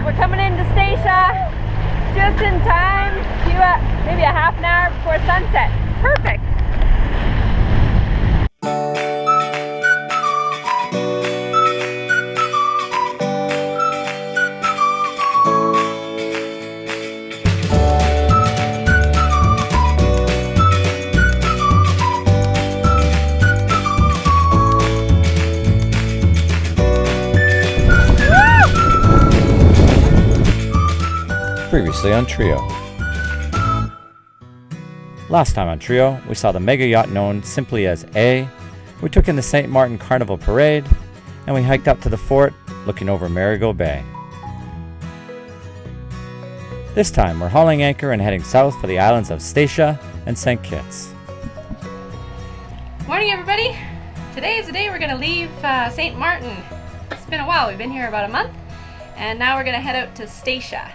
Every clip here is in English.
We're coming into Statia just in time, maybe a half an hour before sunset. It's perfect. Previously on Trio. Last time on Trio, we saw the mega yacht known simply as A, we took in the St. Martin Carnival Parade, and we hiked up to the fort looking over Marigot Bay. This time we're hauling anchor and heading south for the islands of Statia and St. Kitts. Morning everybody! Today is the day we're going to leave St. Martin. It's been a while, we've been here about a month, and now we're going to head out to Statia.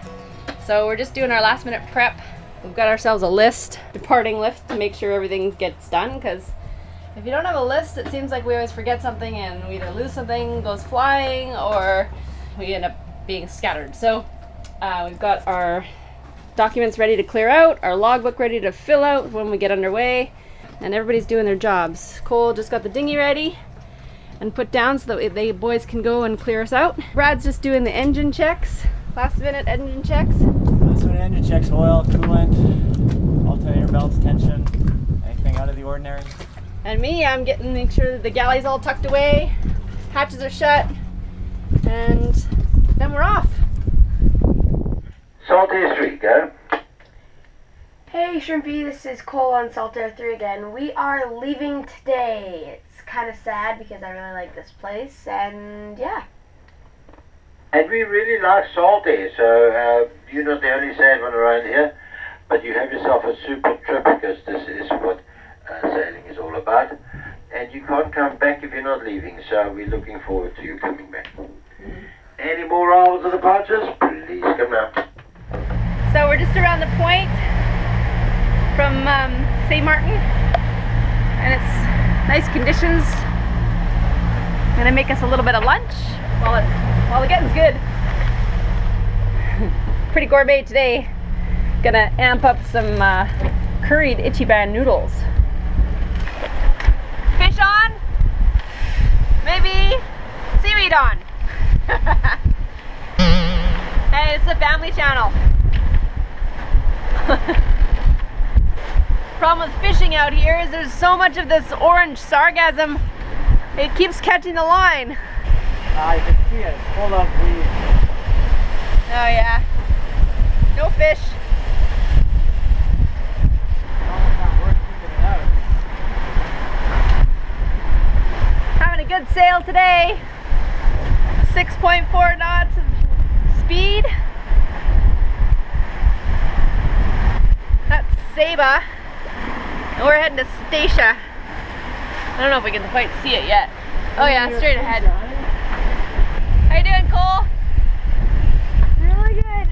So we're just doing our last minute prep. We've got ourselves a list, departing list, to make sure everything gets done, because if you don't have a list, it seems like we always forget something and we either lose something, goes flying, or we end up being scattered. So we've got our documents ready to clear out, our logbook ready to fill out when we get underway, and everybody's doing their jobs. Cole just got the dinghy ready and put down so that the boys can go and clear us out. Brad's just doing the engine checks. Last minute engine checks. Last minute engine checks, oil, coolant, alternator belts, tension, anything out of the ordinary. And me, I'm make sure that the galley's all tucked away, hatches are shut, and then we're off. Saltair 3, go. Hey Shrimpy, this is Cole on Saltair 3 again. We are leaving today. It's kind of sad because I really like this place, and yeah. And we really like Saltair, so you're not the only sad one around here, but you have yourself a super trip, because this is what sailing is all about. And you can't come back if you're not leaving, so we're looking forward to you coming back. Any more hours of departures? Please come now. So we're just around the point from St. Martin, and it's nice conditions. Gonna make us a little bit of lunch while the getting's good. Pretty gourmet today. Gonna amp up some curried Ichiban noodles. Fish on, maybe seaweed on. Hey, it's the family channel. Problem with fishing out here is there's so much of this orange sargassum, it keeps catching the line. You can see it, it's full of weeds. Oh yeah, no fish. Having a good sail today. 6.4 knots of speed. That's Saba. And we're heading to Statia. I don't know if we can quite see it yet. Oh yeah, straight ahead. How you doing, Cole? Really good.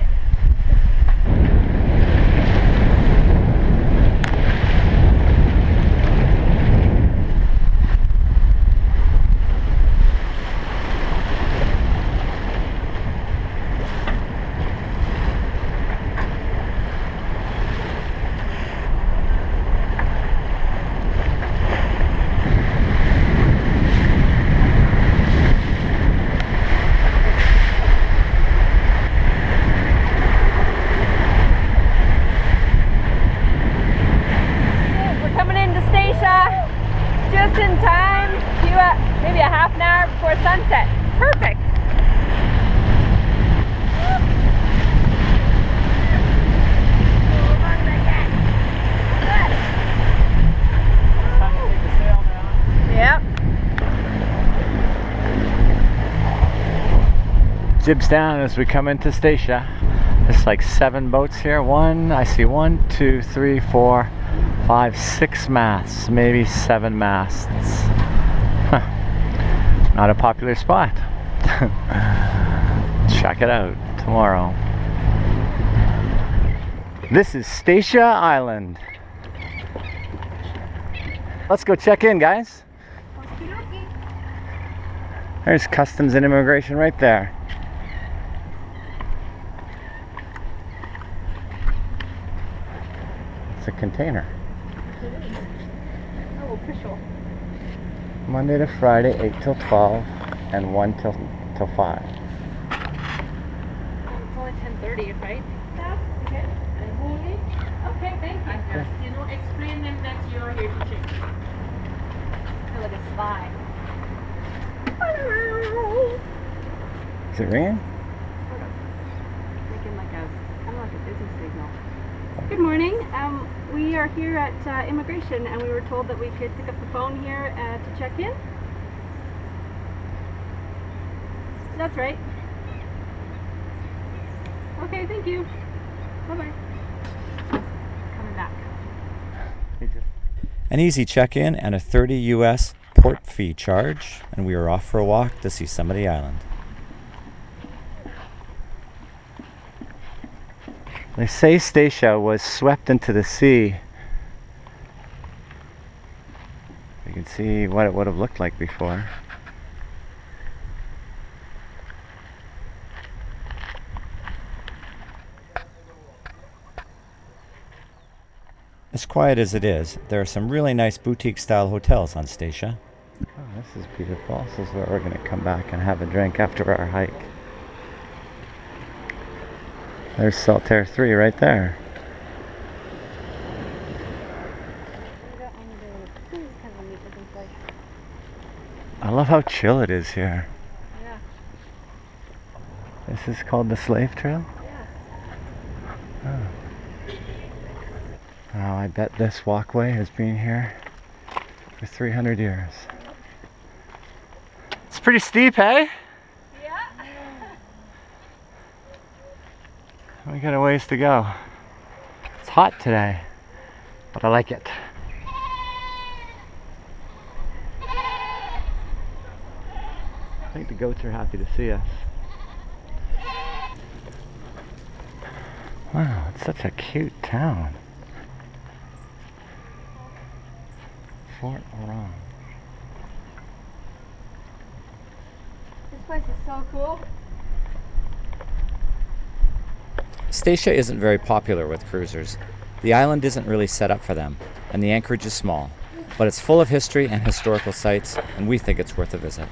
Just in time, maybe a half an hour before sunset. It's perfect. Yep. Jibs down as we come into Statia. There's like 7 boats here. I see 1, 2, 3, 4, 5, 6 masts, maybe 7 masts. Huh. Not a popular spot. Check it out tomorrow. This is Statia Island. Let's go check in, guys. There's Customs and Immigration right there. it's a container. Oh, official. Monday to Friday, 8 till 12, and 1 till 5. It's only 10:30, right? Yeah. Okay. Okay, thank you. Just, explain them that you are here to check. I feel like a spy. Is it ringing? Sort of. Making like a, kind of like a busy signal. Good morning. We are here at immigration, and we were told that we could pick up the phone here to check in. That's right. Okay, thank you. Bye-bye. Coming back. An easy check-in and a $30 US port fee charge, and we are off for a walk to see some of the island. They say Statia was swept into the sea. You can see what it would have looked like before. As quiet as it is, there are some really nice boutique-style hotels on Statia. Oh, this is beautiful. This is where we're going to come back and have a drink after our hike. There's Saltaire 3 right there. I love how chill it is here. Yeah. This is called the Slave Trail? Yeah. Oh. Oh, I bet this walkway has been here for 300 years. It's pretty steep, hey? Yeah. We got a ways to go. It's hot today, but I like it. I think the goats are happy to see us. Wow, it's such a cute town. Fort Orange. This place is so cool. Statia isn't very popular with cruisers. The island isn't really set up for them, and the anchorage is small, but it's full of history and historical sites, and we think it's worth a visit.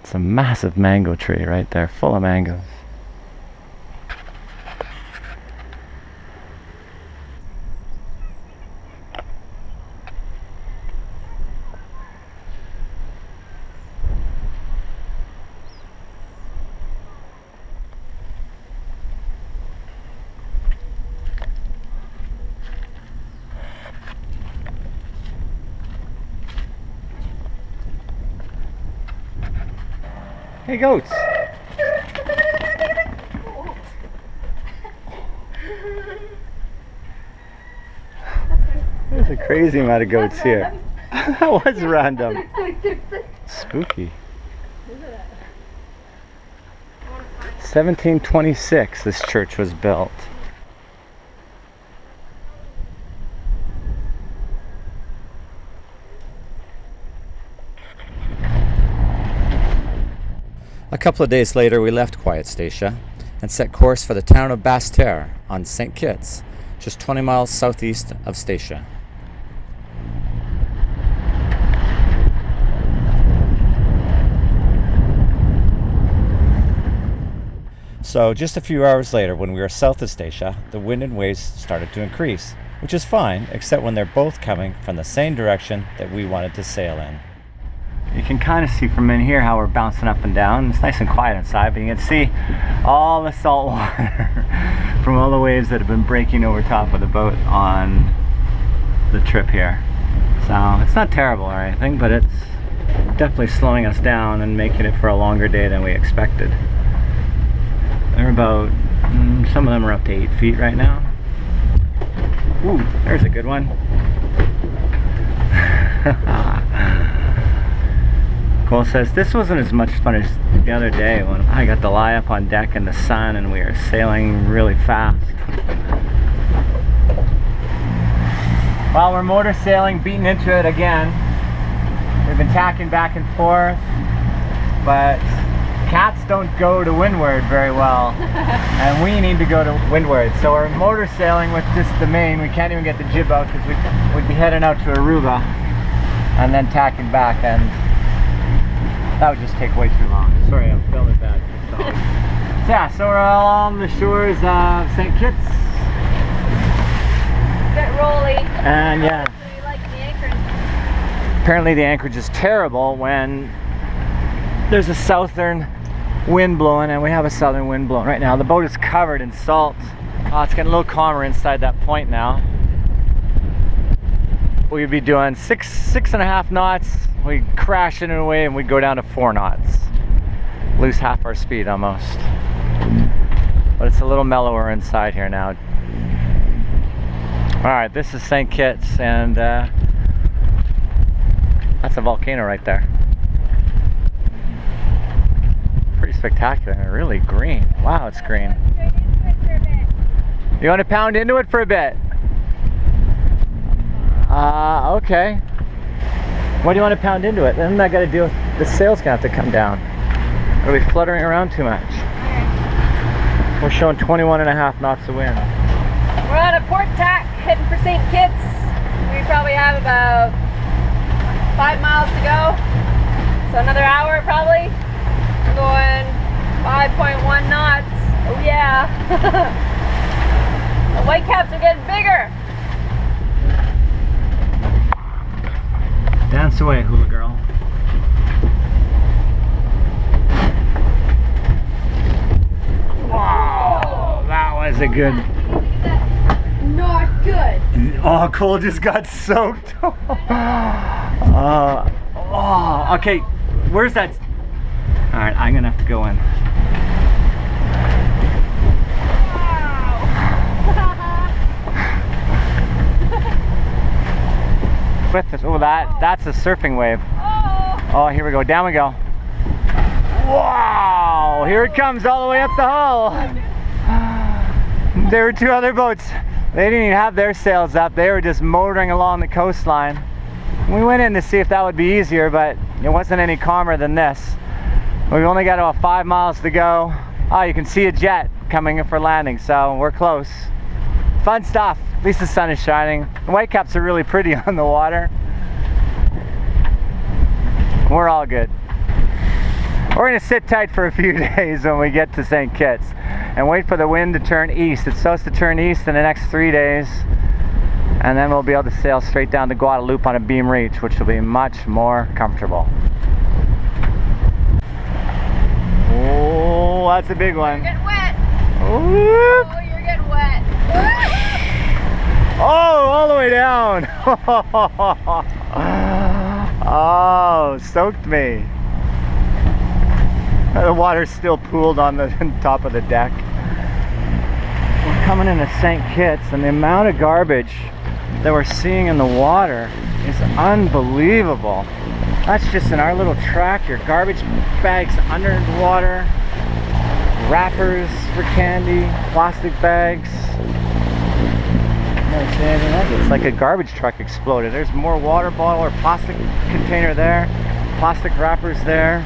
It's a massive mango tree right there, full of mangoes. Hey goats! There's a crazy amount of goats here. That was random. Spooky. 1726 this church was built. A couple of days later, we left quiet Statia and set course for the town of Basse-Terre on St. Kitts, just 20 miles southeast of Statia. So just a few hours later, when we were south of Statia, the wind and waves started to increase, which is fine, except when they're both coming from the same direction that we wanted to sail in. You can kind of see from in here how we're bouncing up and down. It's nice and quiet inside, but you can see all the salt water from all the waves that have been breaking over top of the boat on the trip here. So it's not terrible or anything, but it's definitely slowing us down and making it for a longer day than we expected. They're about, some of them are up to 8 feet right now. Ooh, there's a good one. Cole says, this wasn't as much fun as the other day when I got to lie up on deck in the sun and we were sailing really fast. Well, we're motor sailing, beating into it again. We've been tacking back and forth, but cats don't go to windward very well, and we need to go to windward. So we're motor sailing with just the main. We can't even get the jib out because we'd be heading out to Aruba and then tacking back, and that would just take way too long. Sorry, I'm filming bad. So yeah, so we're all on the shores of St. Kitts. Bit rolly. And yeah. We like the anchorage. Apparently the anchorage is terrible when there's a southern wind blowing, and we have a southern wind blowing right now. The boat is covered in salt. Oh, it's getting a little calmer inside that point now. We'd be doing six and a half knots. We'd crash it away and we'd go down to 4 knots. Lose half our speed almost. But it's a little mellower inside here now. Alright, this is St. Kitts, and that's a volcano right there. Pretty spectacular and really green. Wow, it's green. You want to pound into it for a bit? Okay. Why do you want to pound into it? Then I got to deal with the sail's gonna have to come down. It'll be fluttering around too much. We're showing 21.5 knots of wind. We're on a port tack heading for St. Kitts. We probably have about 5 miles to go. So another hour probably. We're going 5.1 knots. Oh yeah. The whitecaps are getting bigger. Dance away, hula girl. Wow, that was a good. Not good. Oh, Cole just got soaked. Okay, where's that? All right, I'm gonna have to go in. With this, oh, that's a surfing wave. Oh, here we go. Down we go. Wow! Here it comes all the way up the hull. There were 2 other boats. They didn't even have their sails up. They were just motoring along the coastline. We went in to see if that would be easier, but it wasn't any calmer than this. We've only got about 5 miles to go. Oh, you can see a jet coming in for landing, so we're close. Fun stuff. At least the sun is shining. The whitecaps are really pretty on the water. We're all good. We're gonna sit tight for a few days when we get to St. Kitts and wait for the wind to turn east. It's supposed to turn east in the next 3 days, and then we'll be able to sail straight down to Guadalupe on a beam reach, which will be much more comfortable. Oh, that's a big one. You're getting wet. Ooh. Oh, you're getting wet. Oh, all the way down. Oh, soaked me. The water's still pooled on the top of the deck. We're coming into St. Kitts, and the amount of garbage that we're seeing in the water is unbelievable. That's just in our little tractor. Garbage bags under the water, wrappers for candy, plastic bags. It's like a garbage truck exploded. There's more water bottle or plastic container there, plastic wrappers there,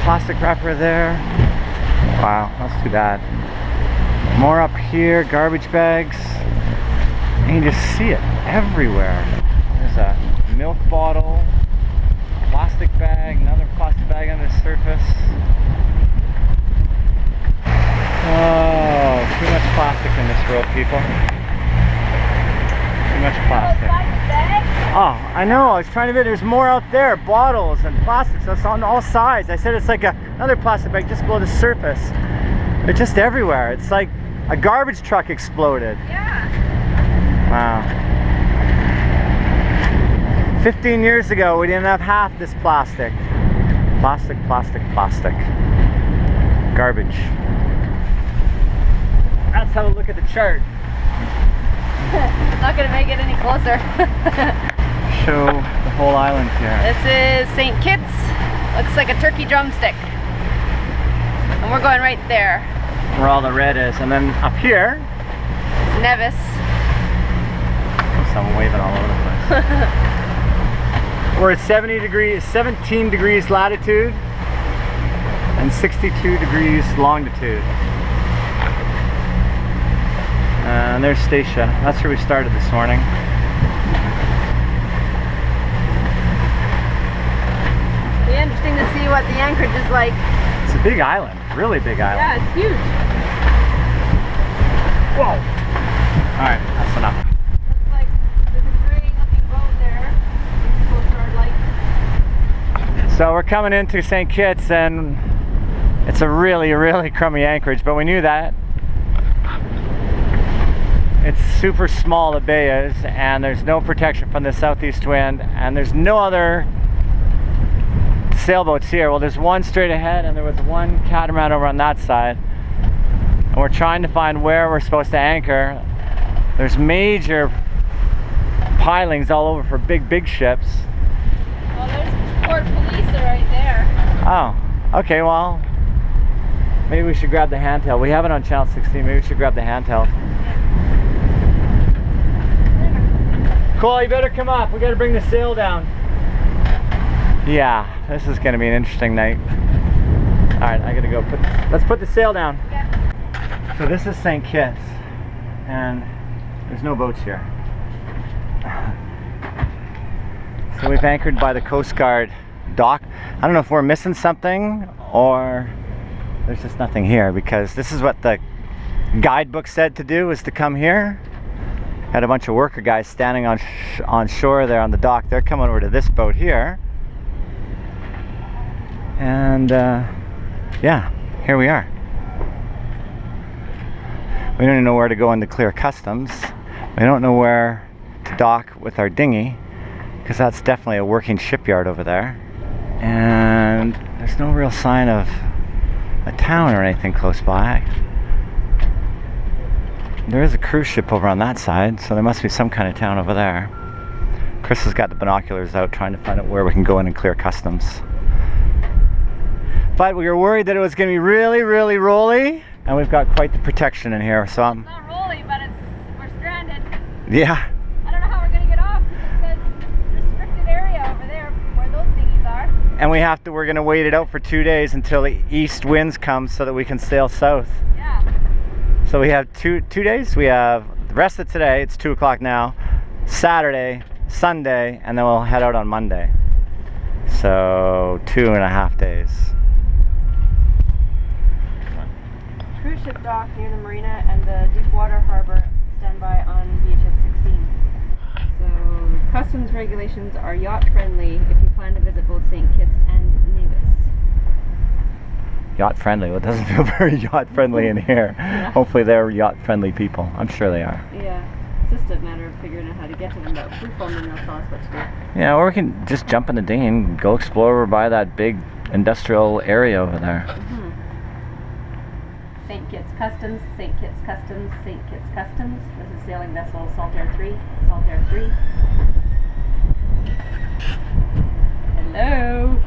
plastic wrapper there. Wow, that's too bad. More up here, garbage bags. And you just see it everywhere. There's a milk bottle, plastic bag, another plastic bag on the surface. Oh, too much plastic in this world, people. Too much plastic. Oh, I know. I was trying to. There's more out there. Bottles and plastics. That's on all sides. I said it's like another plastic bag just below the surface. They're just everywhere. It's like a garbage truck exploded. Yeah. Wow. 15 years ago, we didn't have half this plastic. Plastic, plastic, plastic. Garbage. Let's have a look at the chart. Not gonna make it any closer. Show the whole island here. This is St. Kitts. Looks like a turkey drumstick. And we're going right there. Where all the red is. And then up here, It's Nevis. there's some waving all over the place. We're at 17 degrees latitude and 62 degrees longitude. And there's Statia. That's where we started this morning. It'll be interesting to see what the anchorage is like. It's a big island, really big island. Yeah, it's huge. Whoa! Alright, that's enough. Looks like there's a gray looking boat there. It's Coast Guard light. So we're coming into St. Kitts and it's a really, really crummy anchorage, but we knew that. It's super small, the bay is, and there's no protection from the southeast wind, and there's no other sailboats here. Well, there's one straight ahead, and there was one catamaran over on that side. And we're trying to find where we're supposed to anchor. There's major pilings all over for big ships. Well, there's Port Police right there. Oh, okay, well, maybe we should grab the handheld. We have it on channel 16, maybe we should grab the handheld. Cole, you better come up. We gotta bring the sail down. Yeah, this is gonna be an interesting night. All right, I gotta go let's put the sail down. Okay. So this is St. Kitts, and there's no boats here. So we've anchored by the Coast Guard dock. I don't know if we're missing something or there's just nothing here, because this is what the guidebook said to do, was to come here. Had a bunch of worker guys standing on shore there on the dock. They're coming over to this boat here. And yeah, here we are. We don't even know where to go into clear customs. We don't know where to dock with our dinghy, because that's definitely a working shipyard over there. And there's no real sign of a town or anything close by. There is a cruise ship over on that side, so there must be some kind of town over there. Chris has got the binoculars out trying to find out where we can go in and clear customs. But we were worried that it was going to be really, really rolly, and we've got quite the protection in here, so It's not rolly, but we're stranded. yeah. I don't know how we're going to get off, because it says restricted area over there where those dinghies are. And we're going to wait it out for 2 days until the east winds come so that we can sail south. Yeah. So we have two days. We have the rest of today, it's 2 o'clock now, Saturday, Sunday, and then we'll head out on Monday. So 2.5 days. Cruise ship dock near the marina and the Deepwater Harbor standby on VHF 16. So customs regulations are yacht friendly if you plan to visit both St. Kitts and Nevis. Yacht friendly. Well, it doesn't feel very yacht friendly in here. Yeah. Hopefully they're yacht friendly people. I'm sure they are. Yeah, it's just a matter of figuring out how to get to them, but if we phone them, they'll tell us what to do. Yeah, or we can just jump in the dinghy and go explore over by that big industrial area over there. Mm-hmm. St. Kitts Customs, St. Kitts Customs, St. Kitts Customs. This is sailing vessel Saltair 3, Saltair 3. Hello.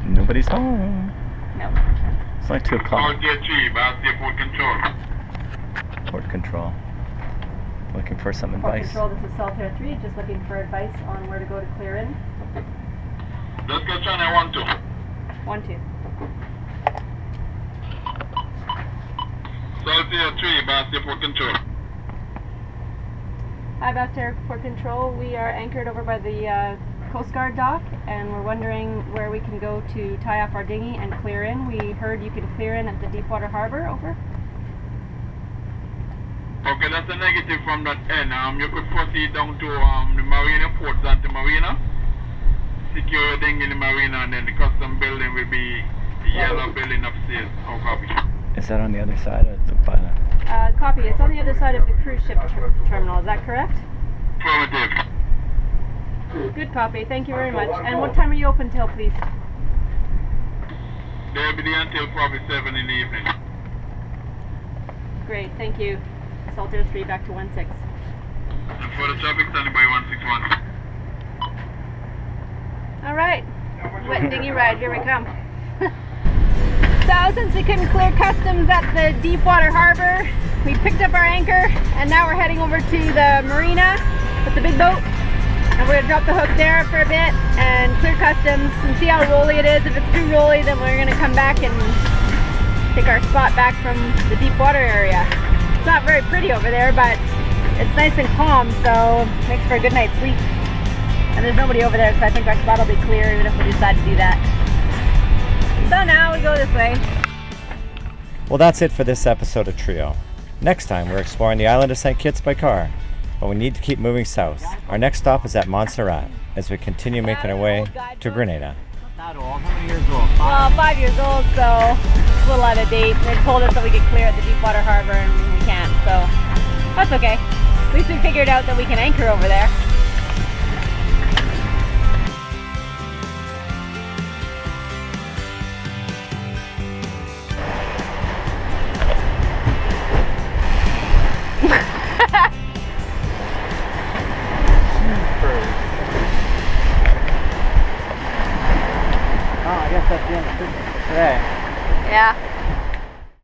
Nobody's home. No. It's like 2 o'clock. Saltair 3, back to port control. Port control. Looking for some Port advice. control, this is Saltair 3, just looking for advice on where to go to clear in. Just go channel 1 2. 1, 2. Saltair 3, back to port control. Hi, Bastair Port Control. We are anchored over by the Coast Guard dock, and we're wondering where we can go to tie off our dinghy and clear in. We heard you can clear in at the Deepwater Harbor. Over. Okay, that's a negative from that end. You could proceed down to the marina, Port Santa Marina. Secure your dinghy in the marina, and then the custom building will be the yellow building upstairs. Oh, copy. Is that on the other side of the by the... Copy. It's on the other side of the cruise ship terminal. Is that correct? Affirmative. Good copy. Thank you very much. And what time are you open till, please? They'll be there until probably 7 in the evening. Great. Thank you. Saltair 3 back to 16. And for the traffic, standing by 161. All right. Wet dinghy ride. Here we come. So since we couldn't clear customs at the Deepwater Harbor, we picked up our anchor and now we're heading over to the marina with the big boat. And we're gonna drop the hook there for a bit and clear customs and see how rolly it is. If it's too rolly, then we're gonna come back and take our spot back from the deep water area. It's not very pretty over there, but it's nice and calm, so it makes for a good night's sleep. And there's nobody over there, so I think our spot will be clear even if we decide to do that. So now we go this way. Well, that's it for this episode of Trio. Next time, we're exploring the island of St. Kitts by car, but we need to keep moving south. Our next stop is at Montserrat as we continue making our way to Grenada. Not old. How many years old? Well, 5 years old, so it's a little out of date. They told us that we could clear at the Deepwater Harbor and we can't, so that's okay. At least we figured out that we can anchor over there. Oh, I guess that's the end of Christmas today. Yeah.